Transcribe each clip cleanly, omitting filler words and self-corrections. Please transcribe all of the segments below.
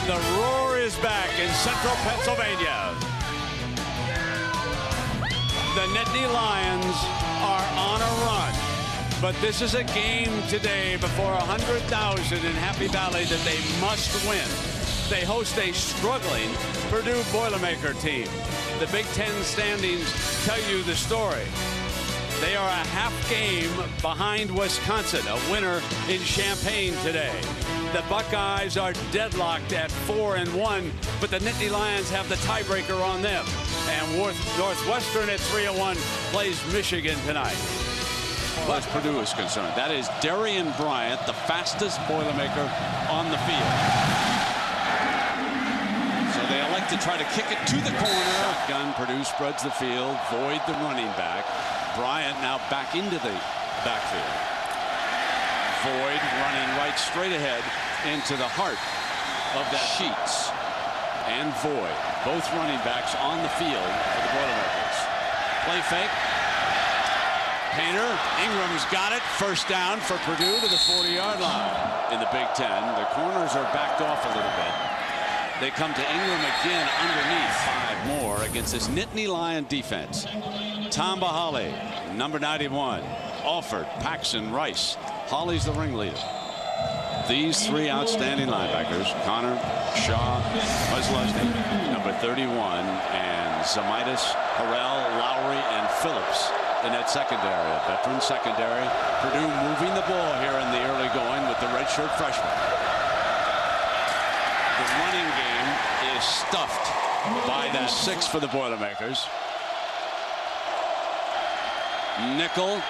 the roar is back in central Pennsylvania. The Nittany Lions are on a run, but this is a game today before 100,000 in Happy Valley that they must win. They host a struggling Purdue Boilermaker team. The Big Ten standings tell you the story. They are a half game behind Wisconsin, a winner in Champaign today. The Buckeyes are deadlocked at 4-1, but the Nittany Lions have the tiebreaker on them. And Northwestern at 3-1 plays Michigan tonight. As far as Purdue is concerned, that is Darian Bryant, the fastest Boilermaker on the field. So they elect to try to kick it to the corner. Shotgun, Purdue spreads the field, Void the running back. Bryant now back into the backfield. Void running right straight ahead into the heart of that Sheets and Void, both running backs on the field for the Boilermakers. Play fake. Painter, Ingram's got it. First down for Purdue to the 40-yard line in the Big Ten. The corners are backed off a little bit. They come to Ingram again underneath. 5 more against this Nittany Lion defense. Tom Bahali, number 91. Alford, Paxson, Rice. Holly's the ringleader. These 3 outstanding linebackers, Connor, Shaw, Muslesny, number 31, and Zamaitis, Harrell, Lowry, and Phillips in that secondary, a veteran secondary. Purdue moving the ball here in the early going with the redshirt freshman. The running game is stuffed by that 6 for the Boilermakers. Nickel,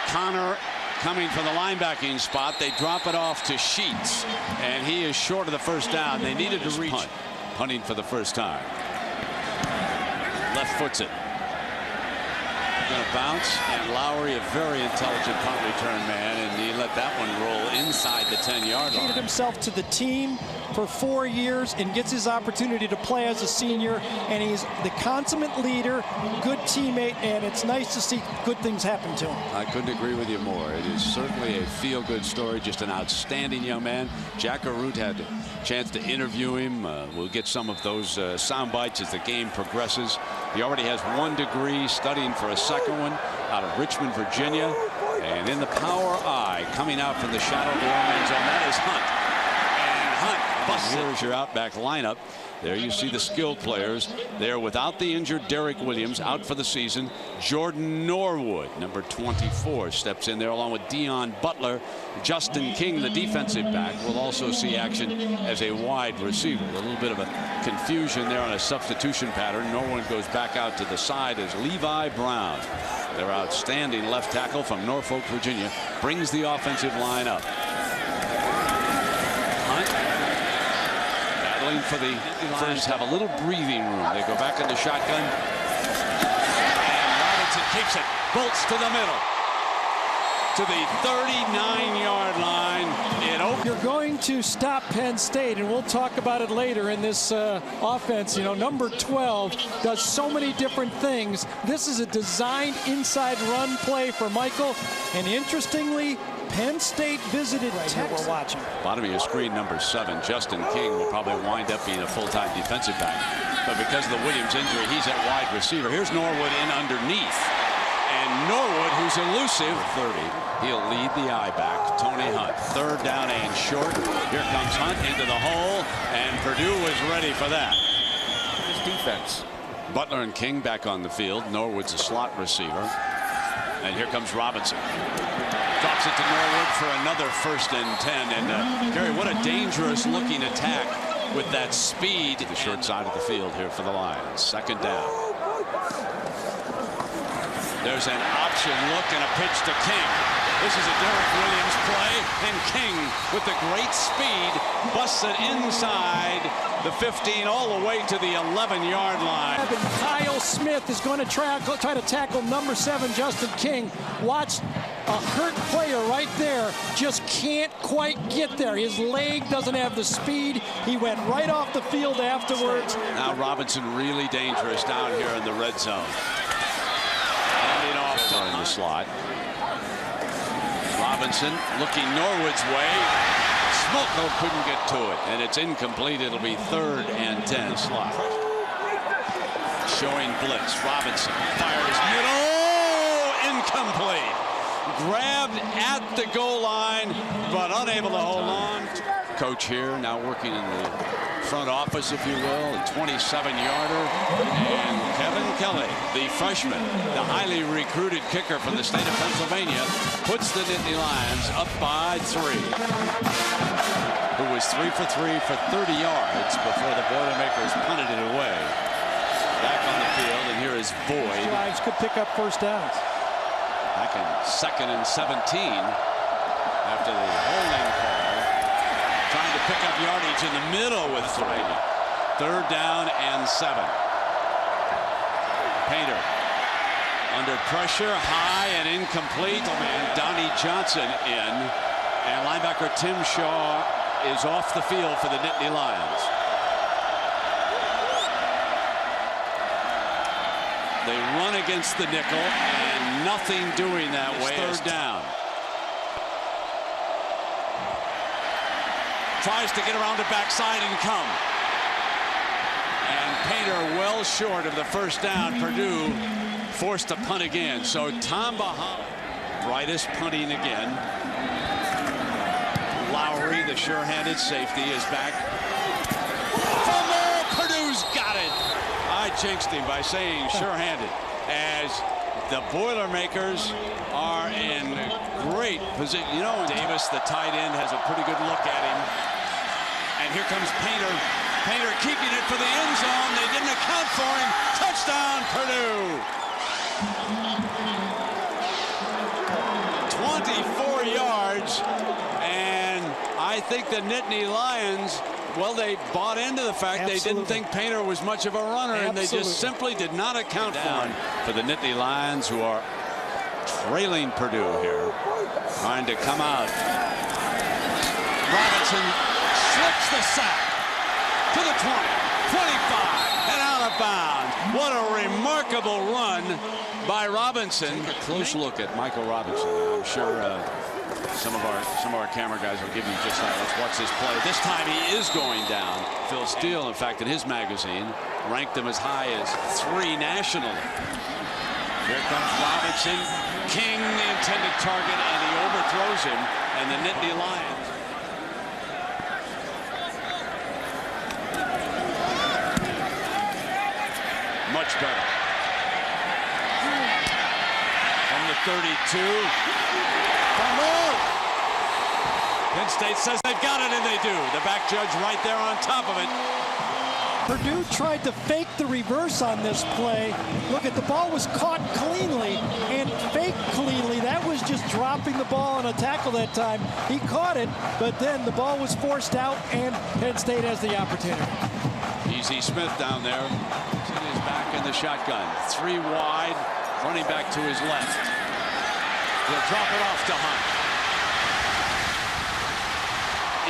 Connor coming from the linebacking spot. They drop it off to Sheets, and he is short of the first down. They needed to reach. Punting for the first time. Left foots it. Going to bounce, and Lowry, a very intelligent punt return man, and he let that one roll inside the 10-yard line. Committed himself to the team for 4 years and gets his opportunity to play as a senior, and he's the consummate leader, good teammate, and it's nice to see good things happen to him. I couldn't agree with you more. It is certainly a feel-good story, just an outstanding young man. Jack Arute had a chance to interview him. We'll get some of those sound bites as the game progresses. He already has 1 degree, studying for a second one out of Richmond, Virginia. And in the power eye, coming out from the shadow of the end zone, that is Hunt. And Hunt busts it. Here's your outback lineup. There you see the skilled players. There without the injured Derrick Williams, out for the season. Jordan Noorwood, number 24, steps in there along with Dion Butler. Justin King, the defensive back, will also see action as a wide receiver. A little bit of a confusion there on a substitution pattern. Norwood goes back out to the side as Levi Brown, their outstanding left tackle from Norfolk, Virginia, brings the offensive line up. For the Lions have a little breathing room. They go back in the shotgun, and Robinson keeps it, bolts to the middle to the 39-yard line. You're going to stop Penn State, and we'll talk about it later in this offense. You know, number 12 does so many different things. This is a designed inside run play for Michael, and interestingly, Penn State visited Texas. We're watching. Bottom of your screen, number 7, Justin King, will probably wind up being a full-time defensive back. But because of the Williams injury, he's at wide receiver. Here's Norwood in underneath. And Norwood, who's elusive, 30. He'll lead the eye back. Tony Hunt, 3rd down and short. Here comes Hunt into the hole, and Purdue was ready for that. His defense. Butler and King back on the field. Norwood's a slot receiver. And here comes Robinson. Drops it to Norwood for another 1st and 10. And Gary, what a dangerous looking attack with that speed. The short side of the field here for the Lions. 2nd down. There's an option look and a pitch to King. This is a Derrick Williams play, and King with the great speed busts it inside the 15 all the way to the 11-yard line. Kyle Smith is going to try to tackle number 7 Justin King. Watch a hurt player right there, just can't quite get there. His leg doesn't have the speed. He went right off the field afterwards. Now Robinson really dangerous down here in the red zone. Handing off in the slot. Robinson looking Norwood's way. Smolko couldn't get to it, and it's incomplete. It'll be 3rd and 10 slot. Showing blitz. Robinson fires middle. Incomplete. Grabbed at the goal line, but unable to hold on. Coach here now working in the front office, if you will, a 27-yarder. And Kevin Kelly, the freshman, the highly recruited kicker from the state of Pennsylvania, puts the Nittany Lions up by 3. Who was 3 for 3 for 30 yards before the Boilermakers punted it away. Back on the field, and here is Boyd. Lions could pick up first downs. Back in 2nd and 17 after the holding call. Trying to pick up yardage in the middle with 3. 3rd down and 7. Painter under pressure, high and incomplete. And Donnie Johnson in. And linebacker Tim Shaw is off the field for the Nittany Lions. They run against the nickel, and nothing doing that way. 3rd down. Tries to get around the backside and come. And Painter well short of the first down. Purdue forced to punt again. So Tom Bahama, brightest punting again. Lowry, the sure-handed safety, is back. Fumble! Purdue's got it. I jinxed him by saying sure-handed, as the Boilermakers are in great position. You know, Davis, the tight end, has a pretty good look at him. And here comes Painter. Painter keeping it for the end zone. They didn't account for him. Touchdown, Purdue. 24 yards. And I think the Nittany Lions, well, they bought into the fact they didn't think Painter was much of a runner, and they just simply did not account for the Nittany Lions, who are trailing Purdue here, trying to come out. Robinson slips the sack to the 20, 25, and out of bounds. What a remarkable run by Robinson. Take a close look at Michael Robinson. I'm sure some of our camera guys will give you just that. Let's watch this play. This time he is going down. Phil Steele, in fact, in his magazine, ranked him as high as 3 nationally. Here comes Robinson. King, the intended target, and he overthrows him. And the Nittany Lions. Much better. From the 32. Penn State says they've got it, and they do. The back judge right there on top of it. Purdue tried to fake the reverse on this play. Look at the ball was caught cleanly and faked cleanly. That was just dropping the ball on a tackle that time. He caught it, but then the ball was forced out, and Penn State has the opportunity. Easy Smith down there. He's back in the shotgun. 3 wide, running back to his left. He'll drop it off to Hunt.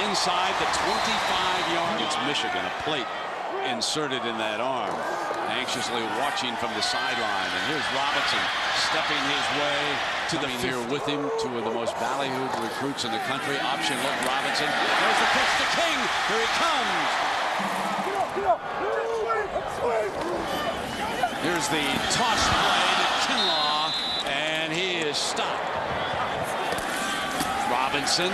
Inside the 25-yard. It's Michigan, a plate inserted in that arm. Anxiously watching from the sideline. And here's Robinson stepping his way to the here with him. 2 of the most ballyhooed recruits in the country. Option look, Robinson. There's the pitch to King. Here he comes. Here's the toss play to Kinlaw, and he is stopped. Robinson,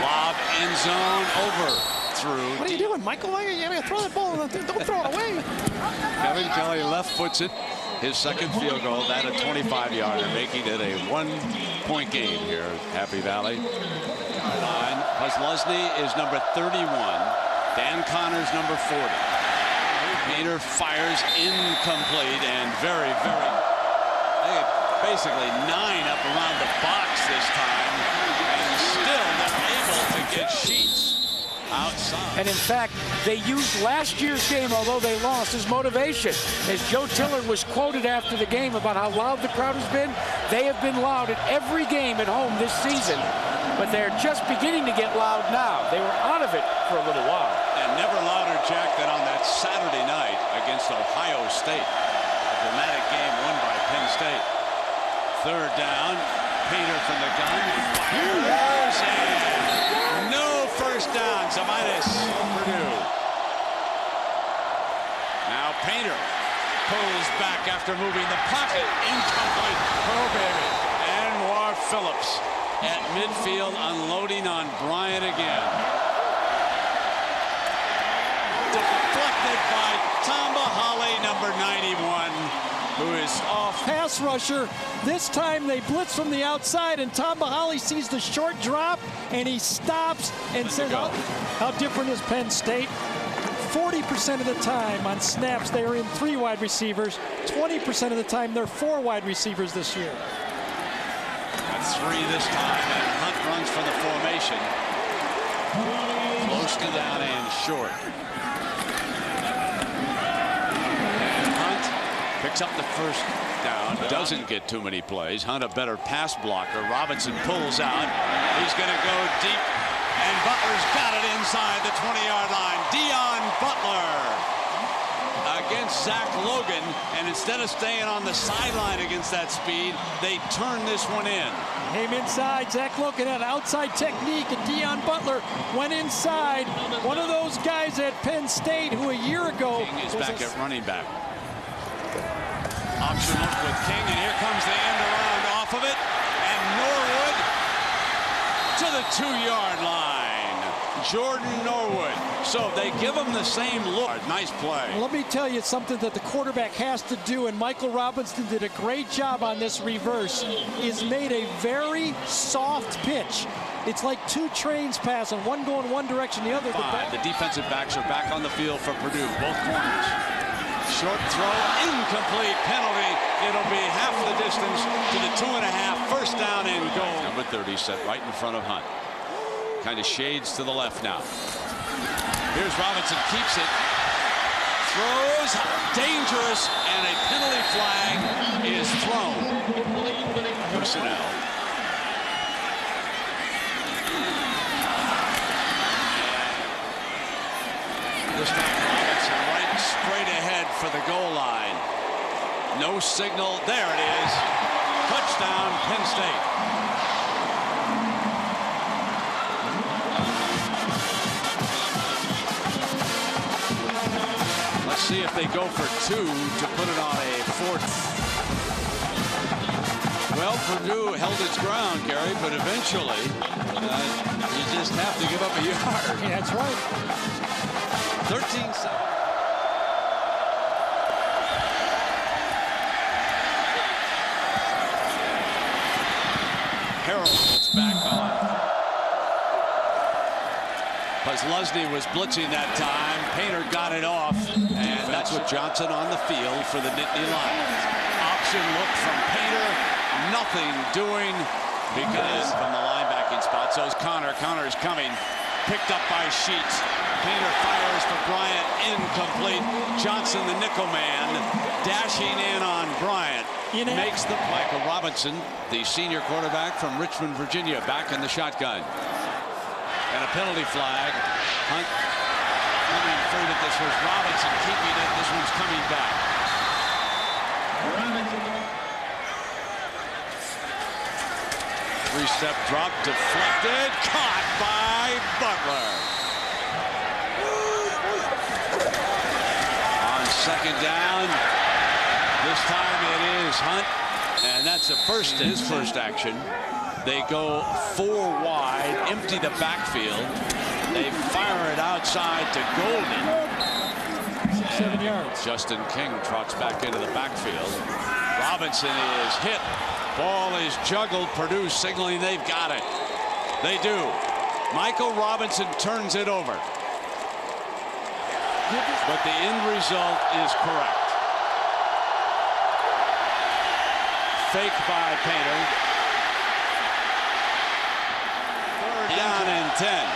lob, end zone, over, through. What are you doing, Michael? You gotta throw that ball. Don't throw it away. Kevin Kelly left foots it. His second field goal, that a 25-yarder, making it a 1-point game here at Happy Valley. Puslesny is number 31. Dan Connors number 40. Painter fires incomplete, and very, basically 9 up around the box this time, and still they're able to get Sheets outside. And in fact, they used last year's game, although they lost, as motivation. As Joe Tiller was quoted after the game about how loud the crowd has been, they have been loud at every game at home this season, but they're just beginning to get loud now. They were out of it for a little while. And never louder, Jack, than on that Saturday night against Ohio State. A dramatic game won by Penn State. 3rd down. Painter from the gun. Fires, and no first down. Zamitis for Purdue. Now Painter pulls back after moving the pocket. Incomplete. Oh, baby. And War Phillips at midfield unloading on Bryant again. Deflected by Tamba Hali, number 91, who is off. Pass rusher. This time they blitz from the outside, and Tamba Hali sees the short drop, and he stops and says, how different is Penn State? 40% of the time on snaps they are in 3 wide receivers. 20% of the time they're 4 wide receivers this year. That's 3 this time, and Hunt runs for the formation. Close to down and short. And Hunt picks up the first down. Doesn't get too many plays. Hunt a better pass blocker. Robinson pulls out. He's going to go deep. And Butler's got it inside the 20-yard line. Dion Butler against Zach Logan. And instead of staying on the sideline against that speed, they turn this one in. Came inside. Zach Logan had outside technique, and Dion Butler went inside. One of those guys at Penn State who a year ago King is back at running back. Option look with King, and here comes the end around off of it. And Noorwood to the 2-yard line. Jordan Noorwood. So they give him the same look. Nice play. Let me tell you something that the quarterback has to do, and Michael Robinson did a great job on this reverse, is made a very soft pitch. It's like 2 trains passing, one going one direction, the other. The defensive backs are back on the field for Purdue, both corners. Short throw, incomplete, penalty. It'll be half the distance to the 2.5, first down and goal. Number 30 set right in front of Hunt. Kind of shades to the left now. Here's Robinson, keeps it. Throws, dangerous, and a penalty flag is thrown. Personnel. This time Robinson right straight ahead for the goal line. No signal. There it is. Touchdown, Penn State. Let's see if they go for 2 to put it on a 4th. Well, Purdue held its ground, Gary, but eventually you just have to give up a yard. Yeah, that's right. 13 seconds. Harrell gets back on. Because Lusney was blitzing that time. Painter got it off. And that's with Johnson on the field for the Nittany Lions. Option look from Painter. Nothing doing because from the linebacking spot. So is Connor. Connor's coming. Picked up by Sheets. Painter fires for Bryant. Incomplete. Johnson, the nickel man, dashing in on Bryant. Makes the play. Michael Robinson, the senior quarterback from Richmond, Virginia, back in the shotgun. And a penalty flag. Hunt coming free, but this was Robinson keeping it. This one's coming back. Three-step drop, deflected, caught by Butler. On second down, this time it is Hunt, and that's his first action. They go 4 wide, empty the backfield. They fire it outside to Golden. 7 yards. Justin King trots back into the backfield. Robinson is hit. Ball is juggled. Purdue signaling they've got it. They do. Michael Robinson turns it over. But the end result is correct. Fake by Painter. Third down and 10.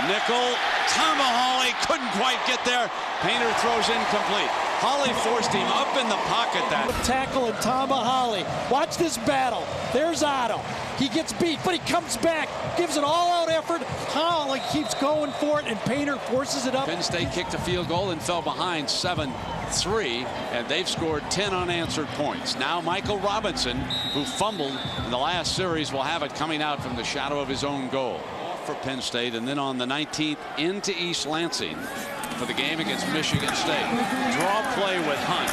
Nickel, Tomahawley couldn't quite get there. Painter throws incomplete. Holly forced him up in the pocket. That tackle and Tomahawley. Watch this battle. There's Otto. He gets beat, but he comes back, gives an all-out effort. Holly keeps going for it, and Painter forces it up. Penn State kicked a field goal and fell behind 7-3, and they've scored 10 unanswered points. Now Michael Robinson, who fumbled in the last series, will have it coming out from the shadow of his own goal. For Penn State, and then on the 19th into East Lansing for the game against Michigan State. Draw play with Hunt,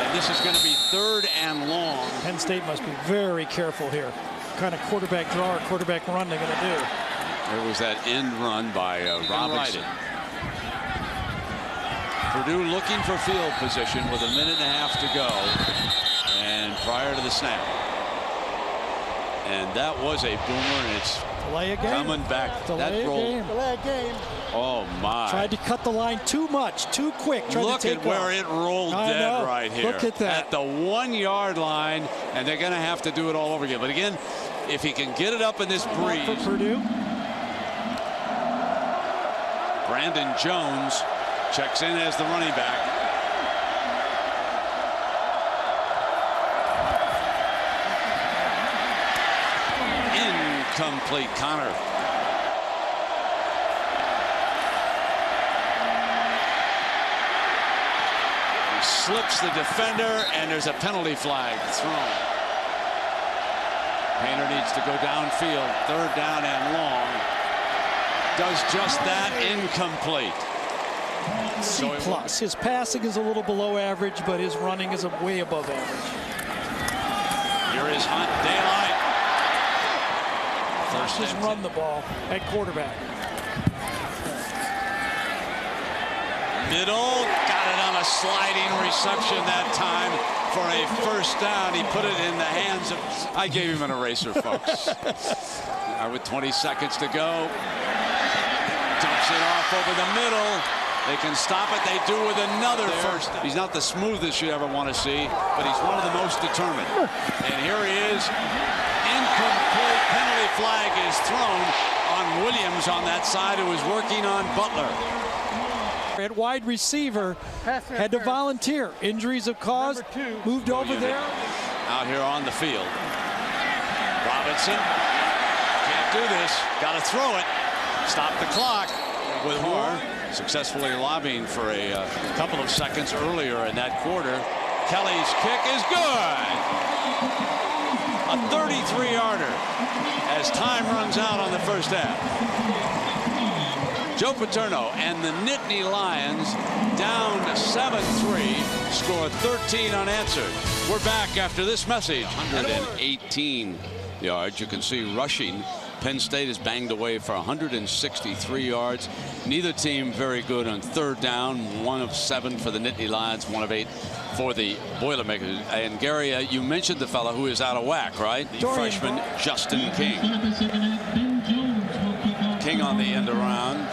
and this is going to be 3rd and long. Penn State must be very careful here. What kind of quarterback draw or quarterback run they're going to do. There was that end run by Robinson. Purdue looking for field position with 1.5 minutes to go, and prior to the snap. And that was a boomer, and it's delay a game. Coming back. Delay that roll. Delay a game. Oh my! Tried to cut the line too much, too quick. Look at where it rolled dead right here. Look at that. At the 1-yard line, and they're going to have to do it all over again. But again, if he can get it up in this breeze. For Purdue. Brandon Jones checks in as the running back. Incomplete. Connor. He slips the defender, and there's a penalty flag thrown. Painter needs to go downfield. 3rd down and long. Does just that. Incomplete. C+. His passing is a little below average, but his running is way above average. Here is Hunt. Daylight. First just run the ball at quarterback. Middle, got it on a sliding reception that time for a 1st down. He put it in the hands of, I gave him an eraser, folks. With 20 seconds to go. Dumps it off over the middle. They can stop it. They do with another 1st. He's not the smoothest you ever want to see, but he's one of the most determined. And here he is. Incomplete. Penalty flag is thrown on Williams on that side, who was working on Butler. At wide receiver, had to volunteer. Injuries have caused. Moved over there. Out here on the field. Robinson can't do this. Got to throw it. Stop the clock with Moore. Successfully lobbying for a couple of seconds earlier in that quarter. Kelly's kick is good. A 33-yarder as time runs out on the 1st half. Joe Paterno and the Nittany Lions down 7-3, score 13 unanswered. We're back after this message. 118 yards. You can see rushing. Penn State is banged away for 163 yards. Neither team very good on 3rd down. 1 of 7 for the Nittany Lions, 1 of 8 for the Boilermakers. And Gary, you mentioned the fellow who is out of whack, right? The freshman Justin King. King on the end around,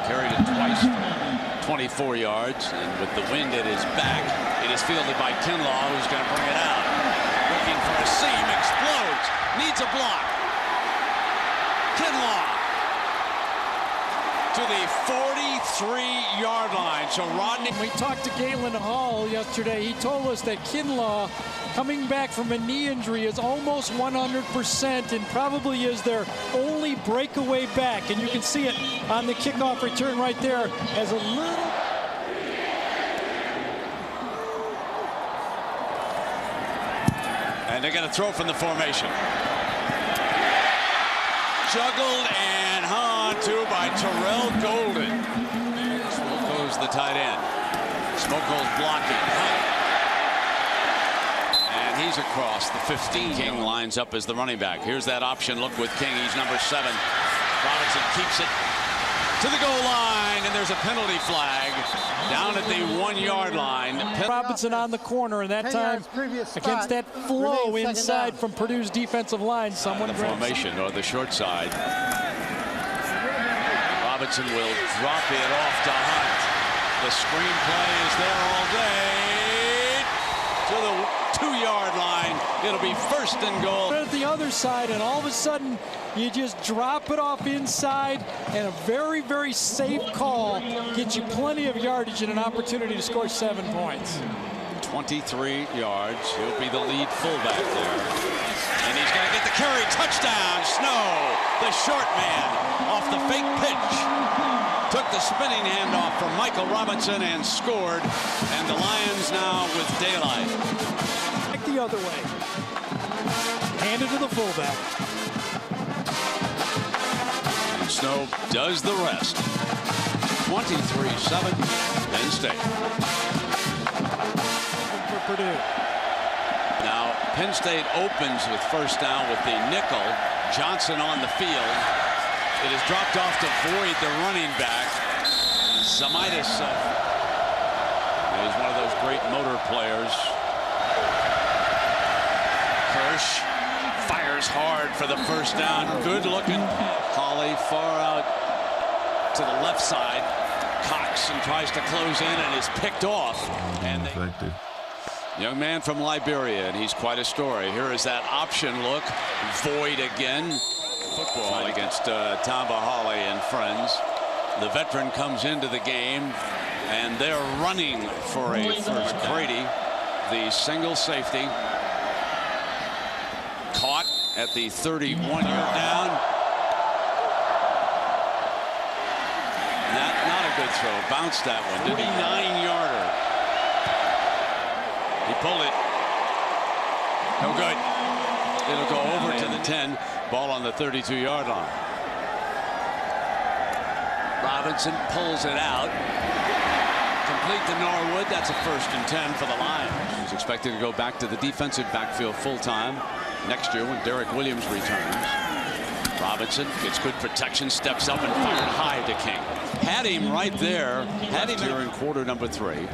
carried it twice for 24 yards, and with the wind at his back, it is fielded by Kinlaw, who's going to bring it out. Looking for a seam, explodes, needs a block. Kinlaw to the 43-yard line. So Rodney. We talked to Galen Hall yesterday. He told us that Kinlaw, coming back from a knee injury, is almost 100% and probably is their only breakaway back. And you can see it on the kickoff return right there as a little. And they're going to throw from the formation. Juggled and hung on to by Terrell Golden. Smoko's the tight end. Smoko's blocking. And he's across the 15. King lines up as the running back. Here's that option look with King. He's number 7. Robinson keeps it to the goal line, and there's a penalty flag down at the 1-yard line. Robinson on the corner, and that time against that flow inside from Purdue's defensive line, someone the formation or the short side. Robinson will drop it off to Hunt. The screenplay is there all day to the 2-yard line. It'll be first and goal. At the other side, and all of a sudden, you just drop it off inside, and a very, very safe call gets you plenty of yardage and an opportunity to score 7 points. 23 yards. He'll be the lead fullback there. And he's going to get the carry. Touchdown. Snow, the short man, off the fake pitch. Took the spinning handoff from Michael Robinson and scored. And the Lions now with daylight. Back the other way. Handed to the fullback. And Snow does the rest. 23-7, Penn State. Purdue. Now Penn State opens with first down with the nickel. Johnson on the field. It is dropped off to Void, the running back. Zamitis is one of those great motor players. Kirsch fires hard for the first down. Good looking. Holly far out to the left side. Cox and tries to close in and is picked off. And they young man from Liberia, and he's quite a story. Here is that option look. Void again. Football against Tamba Hawley and friends. The veteran comes into the game, and they're running for a first. Brady, the single safety. Caught at the 31-yard down. Not a good throw. Bounced that one. 9-yarder. He pulled it. No good. It'll go over to the 10. Ball on the 32-yard line. Robinson pulls it out. Complete to Noorwood. That's a 1st and 10 for the Lions. He's expected to go back to the defensive backfield full-time next year when Derrick Williams returns. Robinson gets good protection, steps up and fired high to King. Had him right there. Had him during quarter number 3.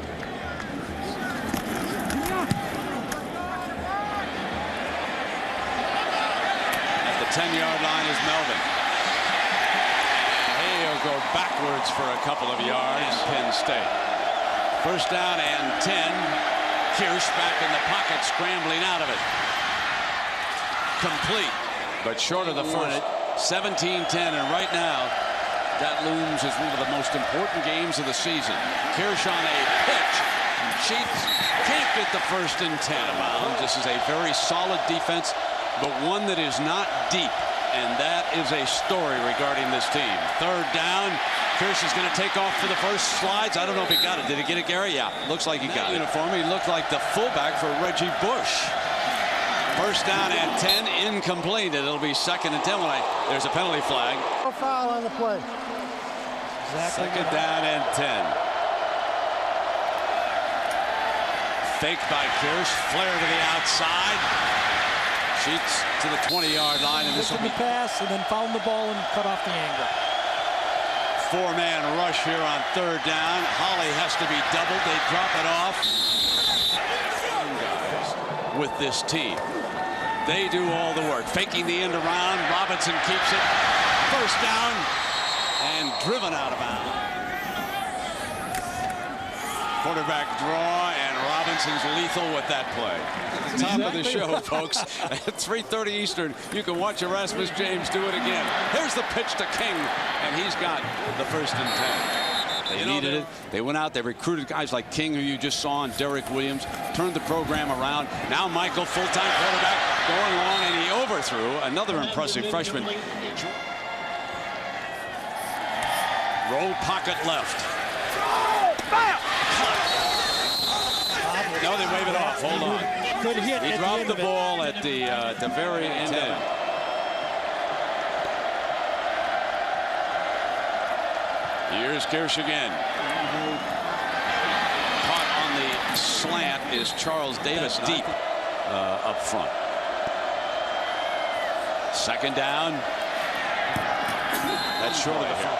At the 10-yard line is Melvin. He'll go backwards for a couple of yards. Penn State. First down and 10. Kirsch back in the pocket, scrambling out of it. Complete, but short of the first. 17-10, and right now, that looms as one of the most important games of the season. Kirsch on a pitch. She can't get the 1st and 10 around. This is a very solid defense, but one that is not deep. And that is a story regarding this team. 3rd down. Kirsch is going to take off for the first slides. I don't know if he got it. Did he get it, Gary? Yeah, looks like he got it. Uniform. He looked like the fullback for Reggie Bush. First down and 10, incomplete. It'll be 2nd and 10 when there's a penalty flag. No foul on the play. Exactly. 2nd down and 10. Faked by Kirsch. Flare to the outside. Sheets to the 20-yard line, and this will be the pass, and then found the ball and cut off the angle. 4-man rush here on 3rd down. Holly has to be doubled. They drop it off. With this team, they do all the work. Faking the end around. Robinson keeps it. First down and driven out of bounds. Quarterback draw, and Robinson's lethal with that play. At the top of the show, folks, at 3:30 Eastern, you can watch Erasmus James do it again. Here's the pitch to King, and he's got the 1st and 10. They needed it. They went out. They recruited guys like King, who you just saw, and Derrick Williams. Turned the program around. Now Michael, full-time quarterback, going long, and he overthrew another impressive freshman. Roll pocket left. No, they wave it off. Hold on. Good hit. He dropped the ball at the very end. Here's Kirsch again. Caught on the slant is Charles Davis deep up front. 2nd down. That's short of the front.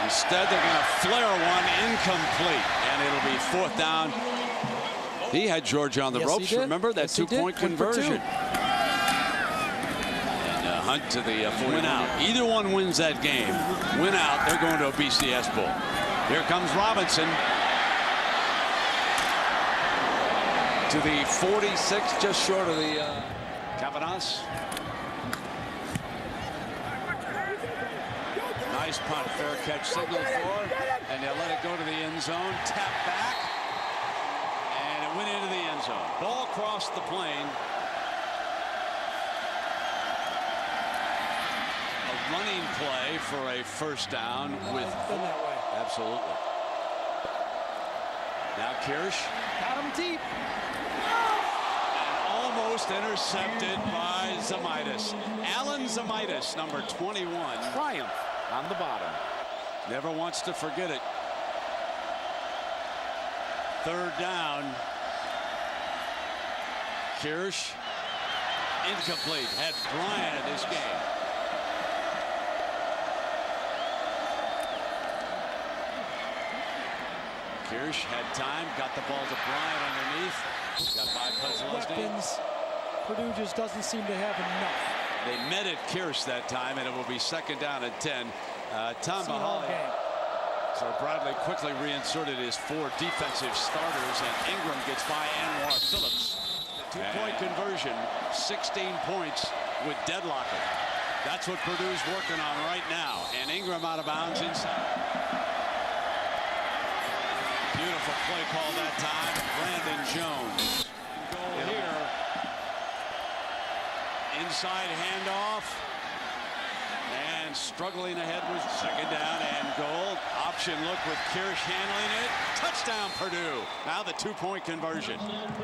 Instead, they're going to flare one incomplete, and it'll be 4th down. He had Georgia on the ropes. Remember that 2-point conversion. Hunt to the win out. Either one wins that game. Win out, they're going to a BCS Bowl. Here comes Robinson. to the 46, just short of the Cavanas. Nice punt, fair catch signal for, and they'll let it go to the end zone. Tap back, and it went into the end zone. Ball crossed the plane. A running play for a first down with absolutely. Now Kirsch got him deep. And almost intercepted by Zamitis. Alan Zamitis, number 21. Triumph on the bottom. Never wants to forget it. Third down. Kirsch incomplete. Had Bryant in this game. Kirsch had time, got the ball to Bryant underneath. Got by Weapons. Purdue just doesn't seem to have enough. They met at Kirsch that time, and it will be second down and 10. Tom Mahali. So Bradley quickly reinserted his 4 defensive starters, and Ingram gets by Anwar Phillips. The 2-point conversion, 16 points with deadlocking. That's what Purdue's working on right now. And Ingram out of bounds inside. Beautiful play call that time. Brandon Jones. Goal here. Inside handoff. And struggling ahead was second down and goal. Option look with Kirsch handling it. Touchdown Purdue. Now the 2-point conversion. Bryant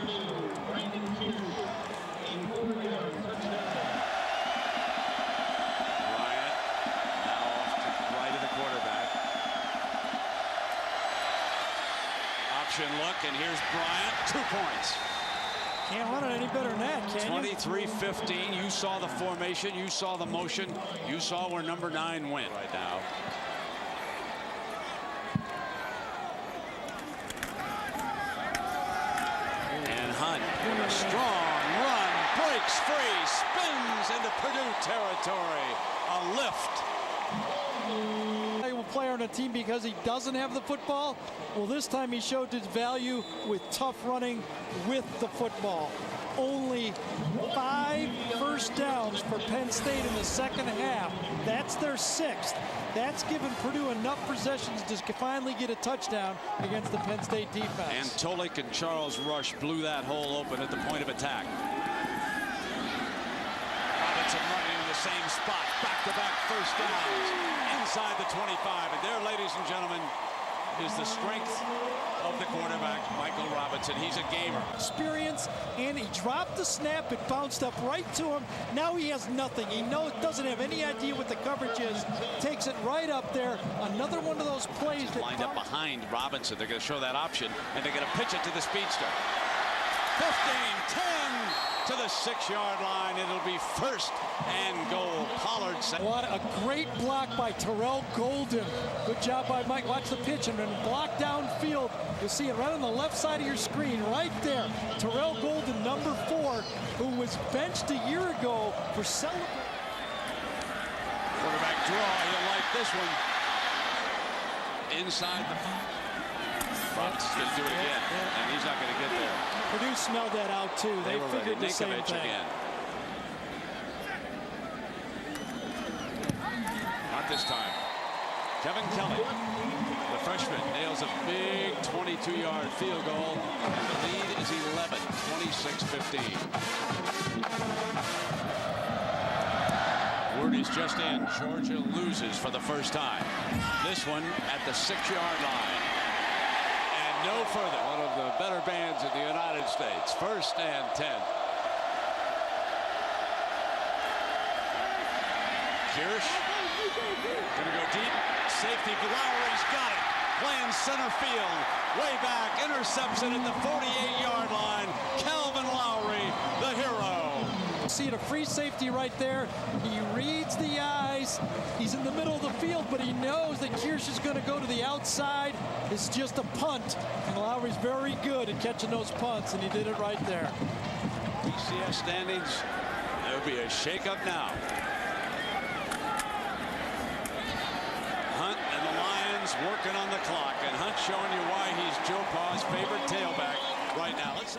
now off to the right of the quarterback. Option look, and here's Bryant. 2 points. Can't run it any better than that, can you? 23-15. You saw the formation. You saw the motion. You saw where number 9 went right now. And Hunt, a strong run, breaks free, spins into Purdue territory. A lift. Player on a team because he doesn't have the football. Well, this time he showed his value with tough running with the football. Only 5 first downs for Penn State in the second half. That's their 6th. That's given Purdue enough possessions to finally get a touchdown against the Penn State defense. And Tolik and Charles Rush blew that hole open at the point of attack. Robinson running in the same spot. Back-to-back first downs. Inside the 25, and there, ladies and gentlemen, is the strength of the quarterback, Michael Robinson. He's a gamer. Experience, and he dropped the snap. It bounced up right to him. Now he has nothing. He doesn't have any idea what the coverage is. Takes it right up there. Another one of those plays that lined up behind Robinson. They're going to show that option, and they're going to pitch it to the speedster. 15, 10 to the 6-yard line. It'll be first and goal. Pollard. What a great block by Terrell Golden. Good job by Mike. Watch the pitch and then block downfield. You'll see it right on the left side of your screen right there. Terrell Golden, number 4, who was benched a year ago for celebrating. Quarterback draw. You'll like this one. Inside the... Robinson's going to do it again, and he's not going to get there. Purdue smelled that out, too. They figured the same thing. Again. Not this time. Kevin Kelly, the freshman, nails a big 22-yard field goal, and the lead is 11, 26-15. Word is just in. Georgia loses for the first time. This one at the 6-yard line. No further. One of the better bands in the United States. First and 10. Kirsch gonna go deep. Safety. Lowry's got it. Playing center field. Way back. Intercepts it at the 48-yard line. Calvin Lowry, the hero. See it, a free safety right there. He reads the eyes. He's in the middle of the field, but he knows that Kirsch is going to go to the outside. It's just a punt, and Lowry's very good at catching those punts, and he did it right there. BCS standings. There'll be a shakeup now. Hunt and the Lions working on the clock, and Hunt showing you why he's Joe Pa's favorite tailback right now. Let's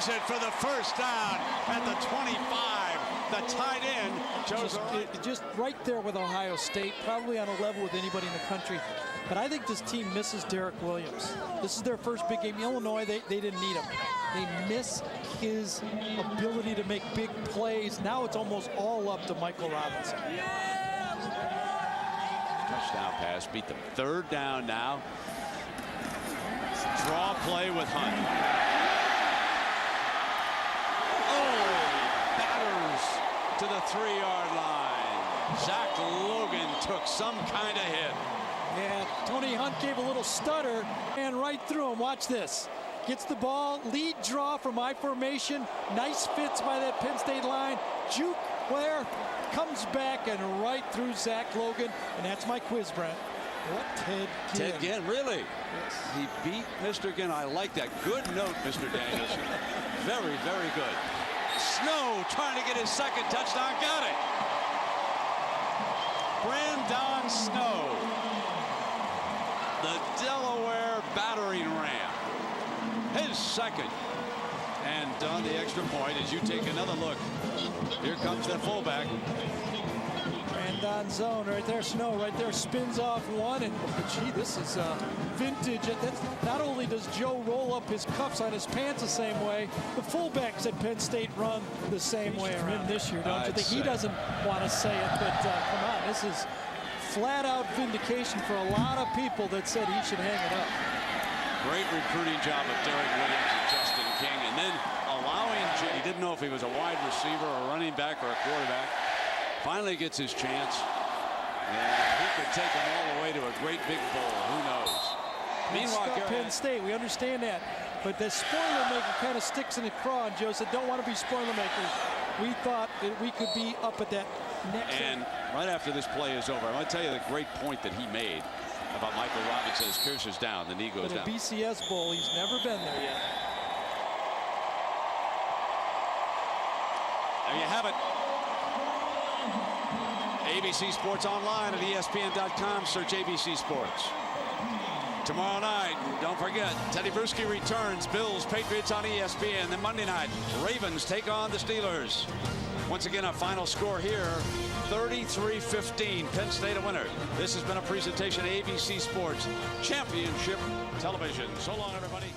grabs it for the first down at the 25. The tight end shows just right there with Ohio State, probably on a level with anybody in the country. But I think this team misses Derrick Williams. This is their first big game. Illinois, they didn't need him. They miss his ability to make big plays. Now it's almost all up to Michael Robinson. Touchdown pass, beat them. Third down now. Draw play with Hunt. Oh, batters to the 3-yard line. Zach Logan took some kind of hit. Yeah, Tony Hunt gave a little stutter and right through him. Watch this. Gets the ball, lead draw from I formation. Nice fits by that Penn State line. Juke Blair comes back and right through Zach Logan. And that's my quiz, Brent. What Ted Ginn. Ted Ginn, really? Yes. He beat Mr. Ginn. I like that. Good note, Mr. Danielson. Very, very good. Snow trying to get his second touchdown. Got it. Brandon Snow. The Delaware battering ram. His second. And on the extra point, as you take another look, here comes that fullback. Brandon zone right there. Snow right there spins off one. And gee, this is vintage. Not only does Joe roll up his cuffs on his pants the same way, the fullbacks at Penn State run the same way around this year, don't you think? He doesn't want to say it, but come on, this is flat out vindication for a lot of people that said he should hang it up. Great recruiting job of Derrick Williams and Justin King, and then allowing he didn't know if he was a wide receiver, a running back, or a quarterback. Finally gets his chance, and he could take him all the way to a great big bowl. Who knows? Meanwhile, Penn State, we understand that, but the spoiler maker kind of sticks in the craw. And Joe said, "Don't want to be spoiler makers." We thought that we could be up at that next. And right after this play is over, I'm going to tell you the great point that he made about Michael Robinson. As Pierce down, the knee goes down. At a BCS bowl, he's never been there yet. There you have it. ABC Sports Online at ESPN.com. Search ABC Sports. Tomorrow night, don't forget, Teddy Bruschi returns. Bills, Patriots on ESPN. Then Monday night, Ravens take on the Steelers. Once again, our final score here, 33-15. Penn State a winner. This has been a presentation of ABC Sports Championship Television. So long, everybody.